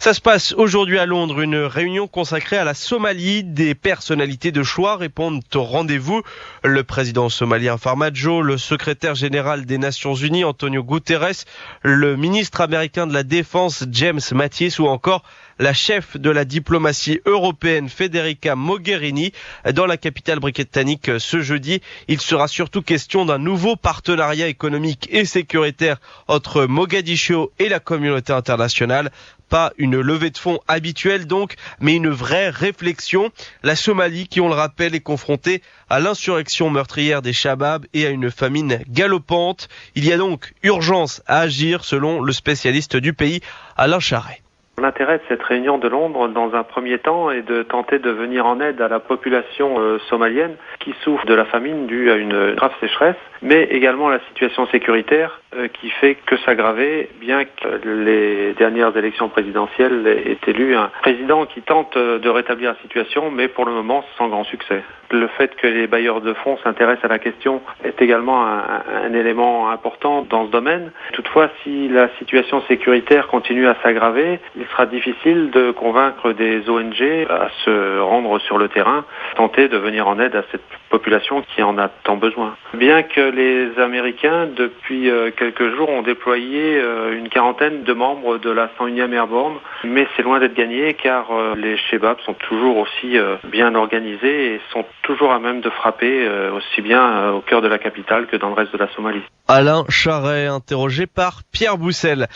Ça se passe aujourd'hui à Londres, une réunion consacrée à la Somalie. Des personnalités de choix répondent au rendez-vous. Le président somalien Farmajo, le secrétaire général des Nations Unies Antonio Guterres, le ministre américain de la Défense James Mattis ou encore la chef de la diplomatie européenne Federica Mogherini. Dans la capitale britannique ce jeudi, il sera surtout question d'un nouveau partenariat économique et sécuritaire entre Mogadiscio et la communauté internationale. Pas une levée de fonds habituelle donc, mais une vraie réflexion. La Somalie, qui on le rappelle, est confrontée à l'insurrection meurtrière des Shabab et à une famine galopante. Il y a donc urgence à agir selon le spécialiste du pays, Alain Charret. L'intérêt de cette réunion de Londres, dans un premier temps, est de tenter de venir en aide à la population somalienne qui souffre de la famine due à une grave sécheresse, mais également la situation sécuritaire qui fait que s'aggraver, bien que les dernières élections présidentielles aient élu un président qui tente de rétablir la situation, mais pour le moment sans grand succès. Le fait que les bailleurs de fonds s'intéressent à la question est également un élément important dans ce domaine. Toutefois, si la situation sécuritaire continue à s'aggraver, il sera difficile de convaincre des ONG à se rendre sur le terrain, tenter de venir en aide à cette population qui en a tant besoin. Bien que les Américains, depuis quelques jours, ont déployé une quarantaine de membres de la 101e Airborne, mais c'est loin d'être gagné car les Shabab sont toujours aussi bien organisés et sont toujours à même de frapper aussi bien au cœur de la capitale que dans le reste de la Somalie. Alain Charret, interrogé par Pierre Boussel.